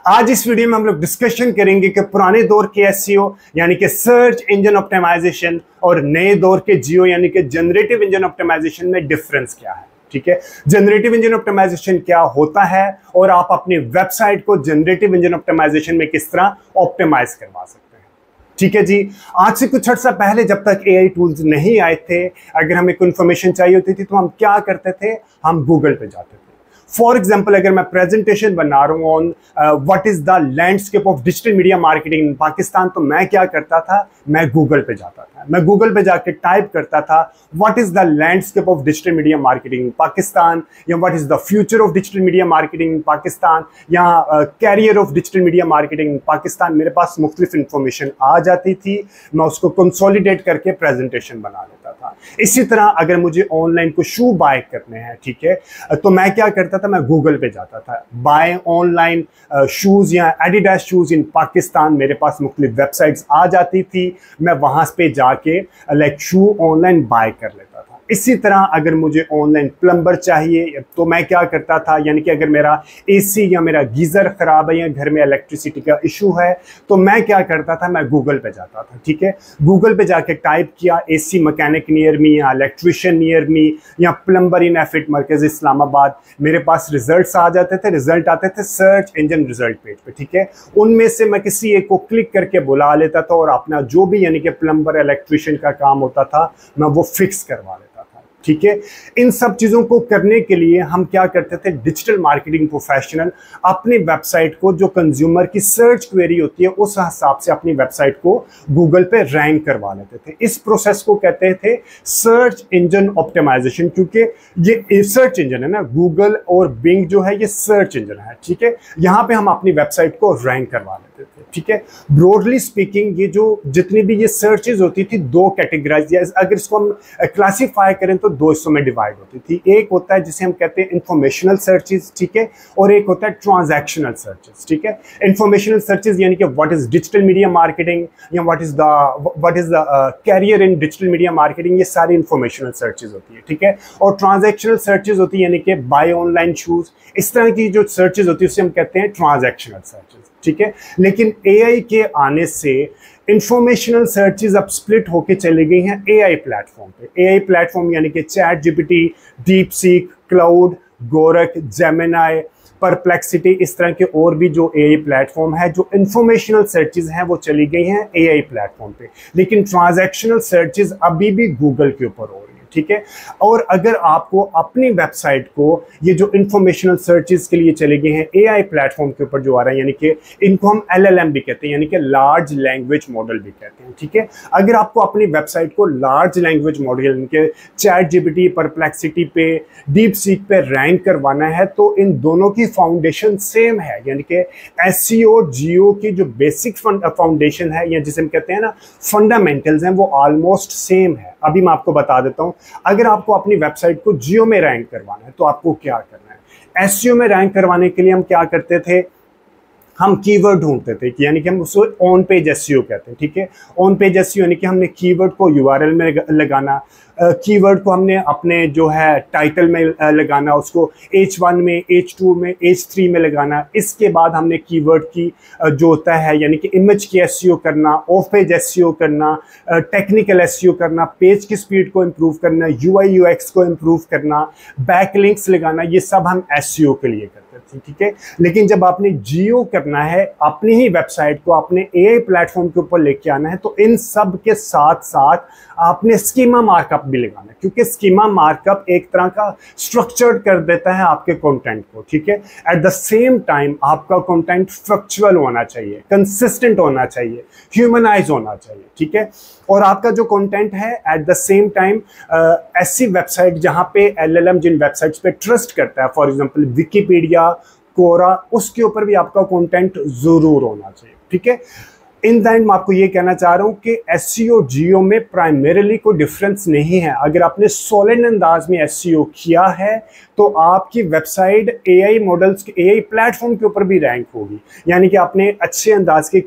आज इस वीडियो में हम लोग डिस्कशन करेंगे कि पुराने दौर के एसईओ यानी कि सर्च इंजन ऑप्टिमाइजेशन और नए दौर के जियो यानी कि जनरेटिव इंजन ऑप्टिमाइजेशन में डिफरेंस क्या है। ठीक है, जनरेटिव इंजन ऑप्टिमाइजेशन क्या होता है और आप अपनी वेबसाइट को जनरेटिव इंजन ऑप्टिमाइजेशन में किस तरह ऑप्टिमाइज करवा सकते हैं। ठीक है जी, आज से कुछ अर्सा पहले जब तक एआई टूल्स नहीं आए थे, अगर हमें कोई इंफॉर्मेशन चाहिए होती थी तो हम क्या करते थे, हम गूगल पे जाते थे। फॉर एग्जाम्पल, अगर मैं प्रेजेंटेशन बना रहा हूँ on what is the landscape of digital media marketing in Pakistan, तो मैं क्या करता था, मैं गूगल पे जाता था। मैं गूगल पे जाके टाइप करता था what is the landscape of digital media marketing in Pakistan, या what is the future of digital media marketing in Pakistan, या career of digital media marketing in Pakistan. मेरे पास मुख्तलिफ इंफॉर्मेशन आ जाती थी, मैं उसको कंसोलिडेट करके प्रेजेंटेशन बना लेता था। इसी तरह अगर मुझे ऑनलाइन को शू बाय करने हैं, ठीक है, तो मैं क्या करता था, मैं गूगल पे जाता था, बाय ऑनलाइन शूज या एडिडास शूज इन पाकिस्तान। मेरे पास मुख्तलिफ वेबसाइट्स आ जाती थी, मैं वहां पे जाके लाइक शू ऑनलाइन बाय कर लेता था। इसी तरह अगर मुझे ऑनलाइन प्लम्बर चाहिए तो मैं क्या करता था, यानी कि अगर मेरा एसी या मेरा गीजर खराब है या घर में इलेक्ट्रिसिटी का इशू है, तो मैं क्या करता था, मैं गूगल पे जाता था। ठीक है, गूगल पे जाके टाइप किया एसी मैकेनिक नियर मी या इलेक्ट्रिशियन नियर मी या प्लम्बर इन एफिट मरकज इस्लामाबाद। मेरे पास रिजल्ट्स आ जाते थे, रिजल्ट आते थे सर्च इंजन रिजल्ट पेज पे। ठीक है, उनमें से मैं किसी एक को क्लिक करके बुला लेता था और अपना जो भी यानी कि प्लम्बर इलेक्ट्रिशियन का काम होता था मैं वो फिक्स करवा लेता था। ठीक है, इन सब चीज़ों को करने के लिए हम क्या करते थे, डिजिटल मार्केटिंग प्रोफेशनल अपनी वेबसाइट को, जो कंज्यूमर की सर्च क्वेरी होती है उस हिसाब से अपनी वेबसाइट को गूगल पे रैंक करवा लेते थे। इस प्रोसेस को कहते थे सर्च इंजन ऑप्टिमाइजेशन, क्योंकि ये सर्च इंजन है ना, गूगल और बिंग जो है ये सर्च इंजन है। ठीक है, यहाँ पे हम अपनी वेबसाइट को रैंक करवा लेते थे। ठीक है, ब्रॉडली स्पीकिंग ये जो जितनी भी ये सर्चेज होती थी, दो कैटेगराइज, अगर इसको हम क्लासीफाई करें तो दो हिस्सों में डिवाइड होती थी। एक होता है जिसे हम कहते हैं इंफॉर्मेशनल सर्चेज, ठीक है, और एक होता है ट्रांजैक्शनल सर्चेज। ठीक है, इंफॉर्मेशनल सर्चेज यानी कि what is digital media marketing या what is the career in digital media marketing, ये सारी इंफॉर्मेशनल सर्चेज होती है। ठीक है, और ट्रांजैक्शनल सर्चेज होती है यानी कि बाय ऑनलाइन शूज, इस तरह की जो सर्चेज होती है उसे हम कहते हैं ट्रांजैक्शनल सर्चेज। ठीक है, लेकिन एआई के आने से इंफॉर्मेशनल सर्चेज अब स्प्लिट होके चली गई हैं एआई प्लेटफॉर्म पे। एआई प्लेटफॉर्म यानी कि chat GPT, deep seek, cloud, Gorakh, Gemini, perplexity, इस तरह के और भी जो एआई प्लेटफॉर्म है, जो इंफॉर्मेशनल सर्चेज हैं वो चली गई हैं एआई प्लेटफॉर्म पे, लेकिन ट्रांजैक्शनल सर्चेज अभी भी गूगल के ऊपर हो रही है। ठीक है, और अगर आपको अपनी वेबसाइट को ये जो इंफॉर्मेशनल सर्चेज के लिए चले गए हैं एआई प्लेटफॉर्म के ऊपर जो आ रहा है, यानी कि इनको हम एलएलएम भी कहते हैं, यानी कि लार्ज लैंग्वेज मॉडल भी कहते हैं। ठीक है, अगर आपको अपनी वेबसाइट को लार्ज लैंग्वेज मॉडल यानी कि चैट जीपीटी, परप्लेक्सिटी पे, डीप सीक पे रैंक करवाना है, तो इन दोनों की फाउंडेशन सेम है, यानी कि एसईओ जियो की जो बेसिक फाउंडेशन है या जिसे हम कहते हैं ना फंडामेंटल्स हैं, वो ऑलमोस्ट सेम है। अभी मैं आपको बता देता हूं, अगर आपको अपनी वेबसाइट को जियो में रैंक करवाना है तो आपको क्या करना है। एसईओ में रैंक करवाने के लिए हम क्या करते थे, हम कीवर्ड ढूंढते थे, यानी कि हम उसको ऑन पेज एसईओ कहते हैं। ठीक है, ऑन पेज एसईओ यानी कि हमने कीवर्ड को यूआरएल में लगाना, कीवर्ड को हमने अपने जो है टाइटल में लगाना, उसको H1 में, H2 में, H3 में लगाना। इसके बाद हमने कीवर्ड की जो होता है यानी कि इमेज की एसईओ करना, ऑफ पेज एसईओ करना, टेक्निकल एसईओ करना, पेज की स्पीड को इम्प्रूव करना, यूआई यूएक्स को इम्प्रूव करना, बैकलिंक्स लगाना, ये सब हम एसईओ के लिए करते थे। ठीक है, लेकिन जब आपने जियो करना है, अपनी ही वेबसाइट को अपने एआई प्लेटफॉर्म के ऊपर लेके आना है, तो इन सब के साथ साथ आपने स्कीमा मार्कअप भी लगाना है, क्योंकि स्कीमा मार्कअप एक तरह का स्ट्रक्चर्ड कर देता है आपके कंटेंट को। ठीक है, एट द सेम टाइम आपका कंटेंट फैक्चुअल होना चाहिए, कंसिस्टेंट होना चाहिए, ह्यूमनाइज होना चाहिए। ठीक है, और आपका जो कंटेंट है एट द सेम टाइम ऐसी वेबसाइट जहां पे एलएलएम जिन वेबसाइट्स पे ट्रस्ट करता है, फॉर एग्जांपल विकिपीडिया, कोरा, उसके ऊपर भी आपका कंटेंट जरूर होना चाहिए। ठीक है, इन द एंड मैं आपको ये कहना चाह रहा हूं कि एसईओ जियो में प्राइमरीली कोई डिफरेंस नहीं है। अगर आपने सॉलिड अंदाज में एसईओ किया है तो आपकी वेबसाइट एआई मॉडल्स के एआई प्लेटफॉर्म के ऊपर भी रैंक होगी, यानी कि आपने अच्छे अंदाज के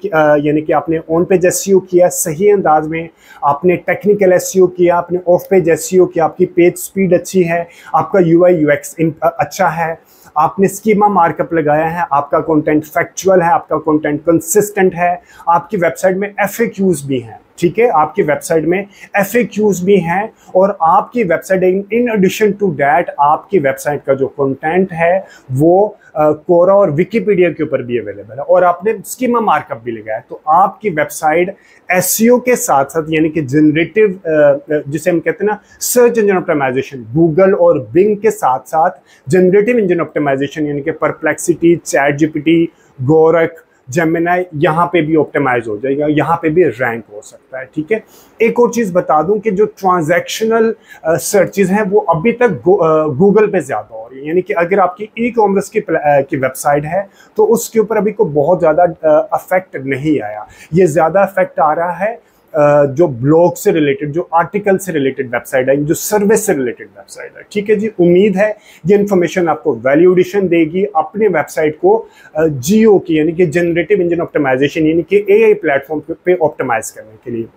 यानी कि आपने ऑन पेज एसईओ किया सही अंदाज में, आपने टेक्निकल एसईओ किया, आपने ऑफ पेज एसईओ किया, आपकी पेज स्पीड अच्छी है, आपका यूआई यूएक्स अच्छा है, आपने स्कीमा मार्कअप लगाया है, आपका कंटेंट फैक्चुअल है, आपका कंटेंट कंसिस्टेंट है, आपकी वेबसाइट में FAQs भी हैं, ठीक है, आपकी वेबसाइट में FAQs भी हैं, और आपकी website in addition to that आपकी वेबसाइट का जो कंटेंट है वो कोरा और विकिपीडिया के ऊपर भी अवेलेबल है, और आपने स्कीमा मार्कअप भी लगाया है। तो आपकी वेबसाइट SEO के साथ साथ यानी कि जनरेटिव जिसे हम कहते हैं ना सर्च इंजन ऑप्टिमाइजेशन, गूगल और बिंग के साथ साथ जनरेटिव इंजन ऑप्टिमाइजेशन यानी कि परप्लेक्सिटी, ChatGPT, गोरख, जेमिनाई, यहाँ पे भी ऑप्टिमाइज हो जाएगा, यहाँ पे भी रैंक हो सकता है, ठीक है। एक और चीज़ बता दूं कि जो ट्रांजैक्शनल सर्चेज हैं वो अभी तक गूगल पे ज़्यादा हो रही है, यानी कि अगर आपकी ई-कॉमर्स की वेबसाइट है तो उसके ऊपर अभी को बहुत ज़्यादा अफेक्ट नहीं आया, ये ज़्यादा अफेक्ट आ रहा है जो ब्लॉग से रिलेटेड, जो आर्टिकल से रिलेटेड वेबसाइट है, जो सर्विस से रिलेटेड वेबसाइट है, ठीक है जी। उम्मीद है ये इन्फॉर्मेशन आपको वैल्यू एडिशन देगी अपने वेबसाइट को जियो की यानी कि जनरेटिव इंजन ऑप्टिमाइजेशन यानी कि AI प्लेटफॉर्म पे ऑप्टिमाइज करने के लिए।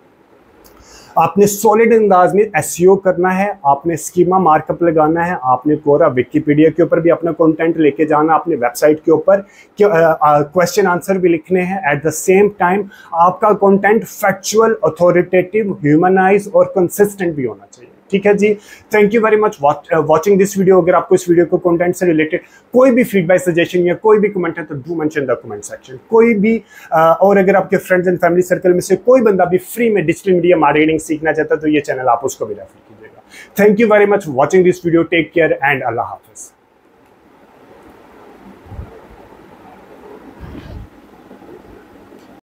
आपने सॉलिड अंदाज में SEO करना है, आपने स्कीमा मार्कअप लगाना है, आपने कोरा विकिपीडिया के ऊपर भी अपना कंटेंट लेके जाना, अपने वेबसाइट के ऊपर क्वेश्चन आंसर भी लिखने हैं। एट द सेम टाइम आपका कंटेंट फैक्चुअल, अथॉरिटेटिव, ह्यूमनाइज और कंसिस्टेंट भी होना चाहिए, ठीक है जी। Thank you very much watching this video. अगर आपको इस वीडियो को कंटेंट से रिलेटेड कोई भी फीडबैक, सजेशन या कोई भी कमेंट है तो do mention the comment section. कोई भी और अगर आपके फ्रेंड्स एंड फैमिली सर्कल में से कोई बंदा भी फ्री में डिजिटल मीडिया मार्केटिंग सीखना चाहता है तो ये चैनल आप उसको भी रेफर कीजिएगा। Thank you very much watching this video. Take care and अल्लाह हाफिज।